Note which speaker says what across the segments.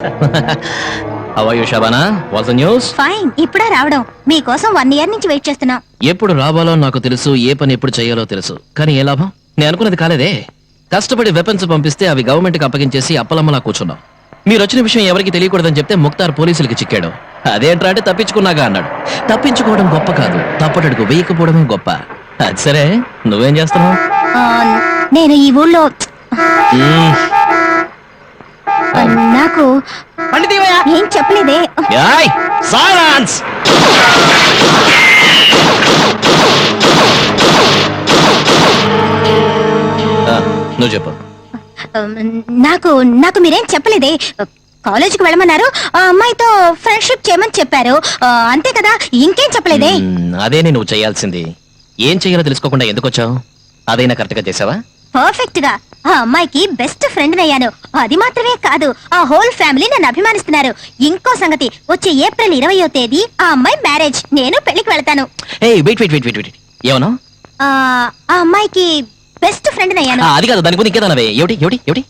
Speaker 1: How are you, Shabana? What's the news?
Speaker 2: Fine ఇప్పుడే రావడం మీకోసం 1 year నుంచి వెయిట్ చేస్తున్నా.
Speaker 1: ఎప్పుడు రావాలో నాకు తెలుసు, ఏ పని ఎప్పుడు చేయాలో తెలుసు. కానీ ఏ లాభం? నేను అనుకున్నది కాలేదే. కష్టపడి వెపన్స్ పంపిస్తే అవి గవర్నమెంట్ కి అప్పగించేసి అప్పలమ్మలా కూర్చున్నాం. మీరు వచ్చిన విషయం ఎవరికి తెలియకూడదని చెప్తే ముక్తార్ పోలీసులకి చిక్కాడు. అదేంట్రా అంటే తప్పించుకున్నాగా అన్నాడు. తప్పించుకోవడం గొప్ప కాదు, తప్పటడుగు వేయకపోవడమే గొప్ప. అది సరే, నువ్వేం చేస్తున్నావు?
Speaker 2: నేను ఈ ఊళ్ళో నాకు ఏం చెప్పలేదే.
Speaker 1: ఏయ్, సైలెన్స్! నువ్వు చెప్పు.
Speaker 2: నాకు నాకు మీరేం చెప్పలేదే. కాలేజీకి వెళ్ళమన్నారు, ఆ అమ్మాయితో ఫ్రెండ్షిప్ చేయమని చెప్పారు, అంతే కదా, ఇంకేం చెప్పలేదే.
Speaker 1: అదేనే నువ్వు చేయాల్సింది. ఏం చేయాలో తెలుసుకోకుండా ఎందుకు వచ్చావు? అదైనా కరెక్ట్ గా చేసావా?
Speaker 2: పర్ఫెక్ట్ గా ఆ అమ్మాయికి బెస్ట్ ఫ్రెండ్ అయ్యాను. అది మాత్రమే కాదు, ఆ హోల్ ఫ్యామిలీ నన్ను అభిమానిస్తున్నారు. ఇంకో సంగతి, వచ్చే ఏప్రిల్ 20వ తేదీ ఆ అమ్మాయి మ్యారేజ్. నేను పెళ్లికి వెళ్తాను.
Speaker 1: ఏమన్నా?
Speaker 2: ఆ అమ్మాయికి బెస్ట్ ఫ్రెండ్ అయ్యాను.
Speaker 1: అది కాదు, దాని గురించి ఇంకేదన్నవే. ఏమిటి?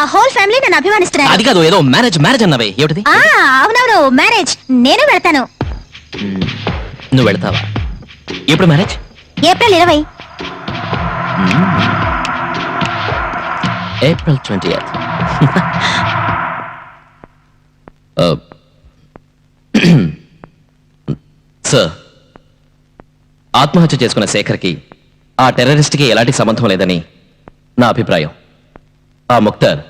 Speaker 2: ఆ హోల్ ఫ్యామిలీ నన్ను అభిమానిస్తున్నారు.
Speaker 1: అది కాదు, ఏదో మ్యారేజ్ అన్నవే. ఏమిటి?
Speaker 2: అవునవును, మ్యారేజ్. నేను వెళ్తాను.
Speaker 1: నువ్వు వెళ్తావా? ఎప్పుడు marriage?
Speaker 2: April 20.
Speaker 1: April 20th. Sir, ఆత్మహత్య చేసుకున్న శేఖర్కి ఆ టెర్రరిస్ట్కి ఎలాంటి సంబంధం లేదని నా అభిప్రాయం. ఆ ముక్తార్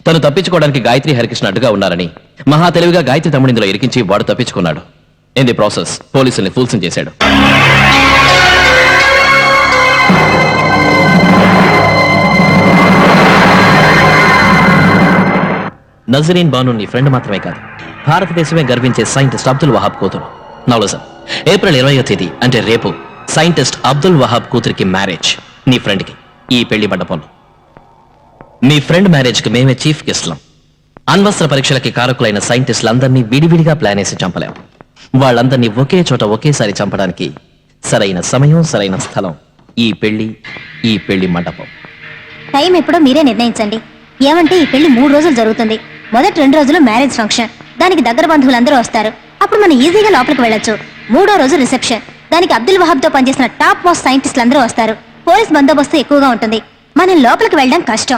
Speaker 1: తను తప్పించుకోవడానికి గాయత్రి హరికృష్ణ అడ్డుగా ఉన్నారని మహా తెలివిగా గాయత్రి తమ్ముడిందులో ఇరికించి వాడు తప్పించుకున్నాడు. ఇన్ ది ప్రాసెస్ పోలీసుల్ని ఫూల్సం చేశాడు. నజరీన్ బాను నీ ఫ్రెండ్ మాత్రమే కాదు, భారతదేశమే గర్వించే సైంటిస్ట్ అబ్దుల్ వహాబ్ కూతురు. నవలసం ఏప్రిల్ 20వ తేదీ అంటే రేపు సైంటిస్ట్ అబ్దుల్ వహాబ్ కూతురికి మ్యారేజ్. నీ ఫ్రెండ్కి ఈ పెళ్లి మండపంలో. మీ ఫ్రెండ్ మ్యారేజ్ కి మేమే చీఫ్ గెస్ట్లం. అణ్వస్త్ర పరీక్షలకి కారకులైన సైంటిస్టులందరినీ విడివిడిగా ప్లాన్ వేసి చంపలేం. వాళ్ళందరినీ ఒకే చోట ఒకేసారి చంపడానికి సరైన సమయం, సరైన స్థలం ఈ పెళ్లి మండపం.
Speaker 2: టైం ఎప్పుడో మీరే నిర్ణయించండి. ఏమంటే ఈ పెళ్లి 3 రోజులు జరుగుతుంది. మొదటి 2 రోజులు మ్యారేజ్ ఫంక్షన్, దానికి దగ్గర బంధువులందరూ వస్తారు. అప్పుడు మనం ఈజీగా లోపలికి వెళ్ళొచ్చు. 3వ రోజు రిసెప్షన్, దానికి అబ్దుల్ వహాబ్ తో పనిచేసిన టాప్ మోస్ట్ సైంటిస్టులు అందరూ వస్తారు. పోలీస్ బందోబస్తు ఎక్కువగా ఉంటుంది. మనం లోపలికి వెళ్ళడం కష్టం.